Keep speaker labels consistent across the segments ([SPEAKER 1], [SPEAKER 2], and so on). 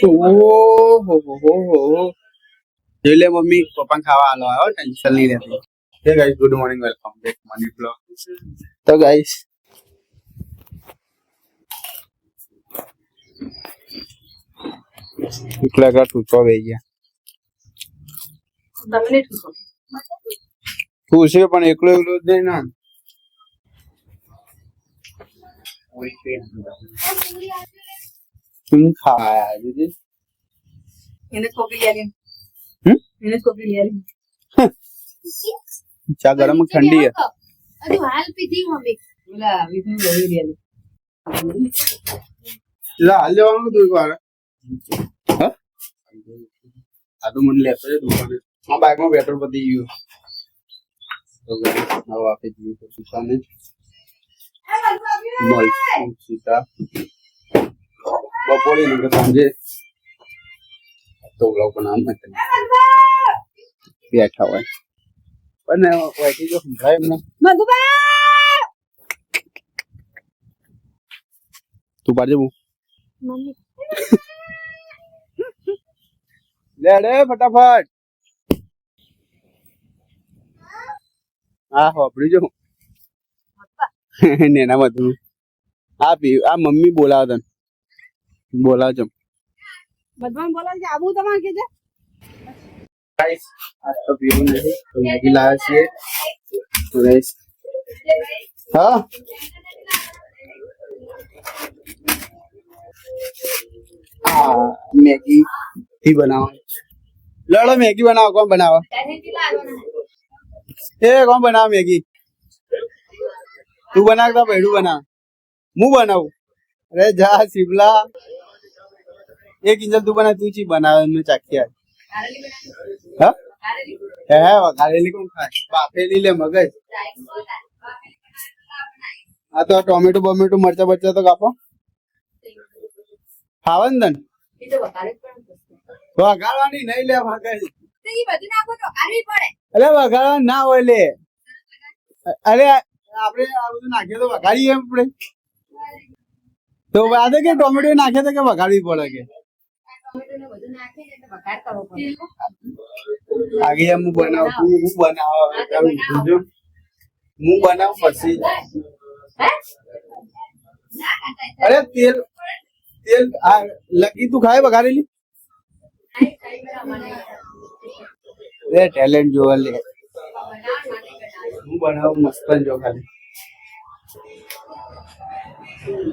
[SPEAKER 1] ઓહો જોઈ લે મમ્મી પપ્પા ખાવા આલો આવ્યો ટેન્શન નહીં રહેતી. હે guys good morning welcome back money blog. તો ગાઈસ એકલા કા તું તો વેઈ ગયા
[SPEAKER 2] તમને
[SPEAKER 1] તું છે પણ એકલો એકલો જ નહીં ના तुम खाया दीदी
[SPEAKER 2] इन्हें कॉपी लिया लें इन्हें कॉपी लिया लें
[SPEAKER 1] चा गरम ठंडी है
[SPEAKER 3] अरे हाल पीती हूं अभी
[SPEAKER 2] बोला अभी तुम कॉपी लिया लें
[SPEAKER 1] ला हाल जवान तू एक बार हां आ तो मन लेतो है दुकान हां बाइक में पेट्रोल पती गयो तो अब वापस जी तो दुकान में मॉल सीता बपोरे निकल समझे तो लोग को नाम मत बैठा हुआ है पर ना वैसे जो संभळाय ना
[SPEAKER 2] मधुबा
[SPEAKER 1] तू बाजे मु
[SPEAKER 3] मम्मी
[SPEAKER 1] ले रे फटाफट हाँ होपड़ी जो नेना मत आप आ मम्मी बोला था बोला जम
[SPEAKER 2] मधुबन बोला कि आबू तमा के जे
[SPEAKER 1] गाइस आज तो पीऊ नहीं तो मैगी लाया छे तो गाइस हां मैगी ही बनाओ लड़ो मैगी बनाओ कौन बनावा ए कौन बनाओ मैगी तू बनाता बैठू बना मुंह बनाऊ अरे जा शिवला एक इंजन तू बना तू ची बना में चाकिया हां है वघारेली कोण खाय बाफेली ले मगज आ तो टोमेटो बमेटो मरचा बच्चा तो कापो खावंदन
[SPEAKER 2] એ તો વઘારે પણ
[SPEAKER 1] વઘારવાની નહીં લે ભાગજ
[SPEAKER 2] તે ઈ બધું નાખો તો આરવી પડે
[SPEAKER 1] અરે વઘારવા ના હોય લે અરે આપણે આ બધું નાખીએ તો વઘારીએ આપણે તો વાદે કે ટોમેટો નાખે તો કે વઘારવી પડે કે
[SPEAKER 2] ટોમેટો ને બધું નાખી એટલે વઘાર કરવો પડે
[SPEAKER 1] આગે હું બનાવ હું બનાવ પછી અરે તેલ तेल लगी तू खाए बघारेली रे टैलेंट जो ले હું બનાવ મસ્ત જો ખાલી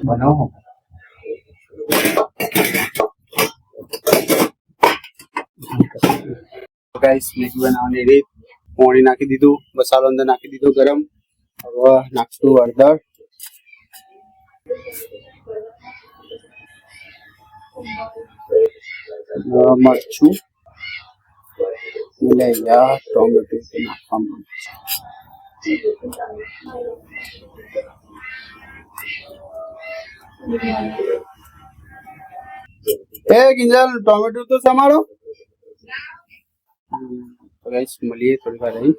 [SPEAKER 1] બનાવો ગાઈસ મેગી બનાવવાની રીત પાણી નાખી દીધું મસાલો અંદર નાખી દીધો ગરમ હવે નાખશું હળદર मरचू मिलाया टोमेटो के नाम गिंजल टोमेटो तो समारो गाइस मलिए थोड़ी बार रही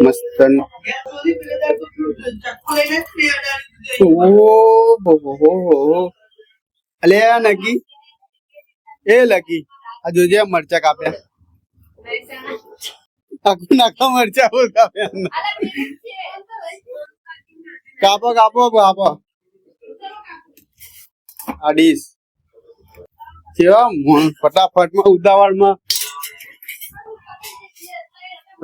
[SPEAKER 1] मस्तन ओहो अले नगी ए लगी आ जोजे मरचा काप्या आकू नाका मरचा बोल काप्या कापो कापो कापो अडीस केवा फटाफट में उतावળ में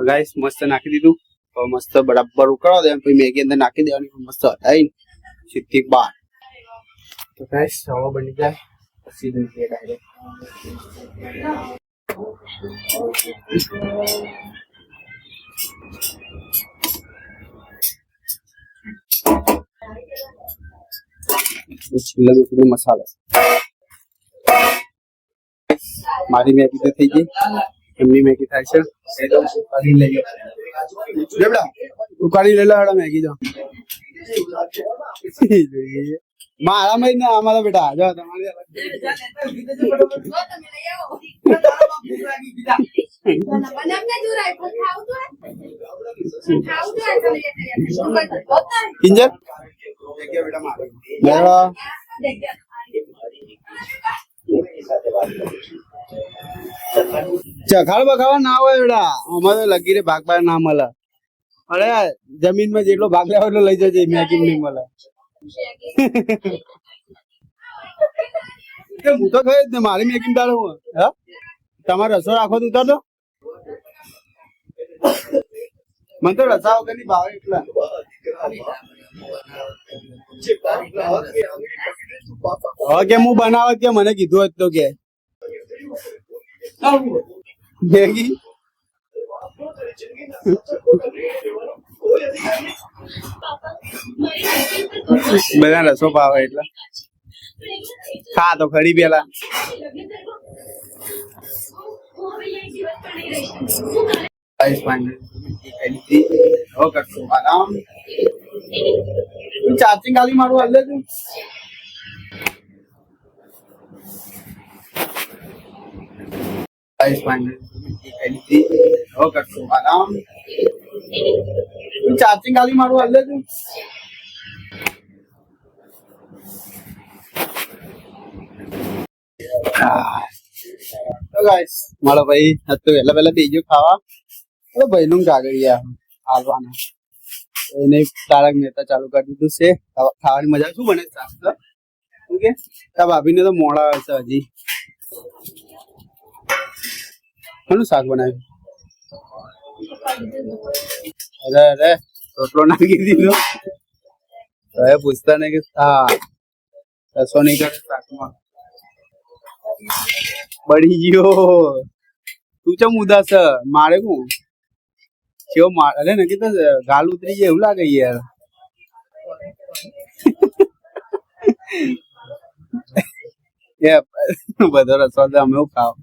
[SPEAKER 1] गाइस मस्त नाखी दीधुं तो मस्त बराबर उकळवा दे પછી મેગી અંદર નાખી દેવાની મસ્ત હટાઈ સીધી બાર તો ગાइस હવે બની જાય પછી દઈએ ડાયરેક્ટ छिल्ला में मसाला મારી મેગી તો થઈ ગઈ એમની મેગી થાય છે એ તો ઉકાળી લઈએ લેબડા ઉકાળી લેલા હડા મેગી જો મારા મઈ ના અમારા બેટા જો તમારી કિંજર બેહો. ચખાડ બખાવા ના હોય બેટા અમારે લગી રે ભાગ બાર ના મળે અરે જમીન માં જેટલો ભાગ લેવો એટલો લઈ જજે મેગી નહીં મળે હું તો ખાઈ જ ને મારી મેગી તારે હું હા તમારે રસો રાખો તો ઉતારજો મને તો રસા વગર ની ભાવે એટલા હવે કે હું બનાવત કે મને કીધું હોત તો કે મેગી બધા રસો ભાવે એટલે ખા તો ખરી પેલા ચાર્જિંગ ખાલી મારું હાલ તું ચાર્જિંગ ખાલી મારું હાલ તું મારો ભાઈ તો પહેલા બીજું ખાવા ભાઈ નું કાગળિયા હાલવાના એને તારક મહેતા ચાલુ કરી દીધું છે ખાવાની મજા શું બને ઓકે તા ભાભીને તો મોડા આવે છે હજી કોનું શાક બનાવ્યું અરે અરે રોટલો નાખી દીધો હવે પૂછતા નહીં કે હા રસો નહીં કરે શાકમાં બળી ગયો તું ચમ ઉદાસ મારે હું કેવો અરે નક્કી તો ગાલ ઉતરી જાય એવું લાગે યાર બધો રસો અમે ખાવ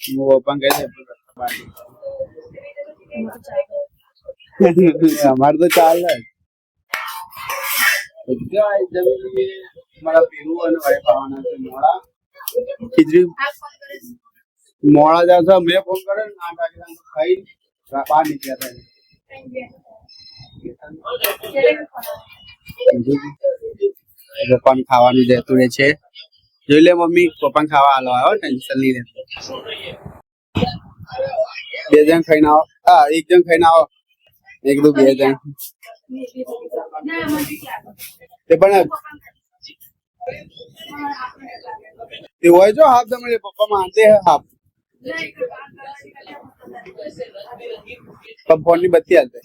[SPEAKER 1] પપ્પા કહે છે અમારે તો ચાલે મારા પીવું અને વાય ખાવાના છે મોડા ખીચડી મોડા જશે મેં ફોન કરે ને 8 વાગે ખાઈ બહાર નીકળ્યા હતા પપ્પાને ખાવાનું જતું રહે છે જોઈ લે મમ્મી પપ્પાને ખાવા હાલો આવ્યો ટેન્શન નહીં રહેતો 2 જણ ખાઈને આવો હા 1 જણ ખાઈને આવો 1 2 2 જણ તે પણ તે હોય જો હાફ તમને પપ્પા માનते हैं હાફ ફોન ની બત્તી હાલતે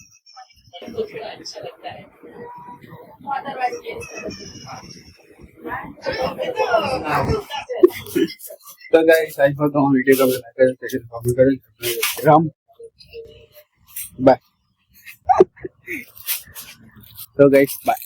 [SPEAKER 1] तो गाइस आई होप तुम वीडियो को लाइक करें शेयर कमेंट करें राम बाय तो गाइस बाय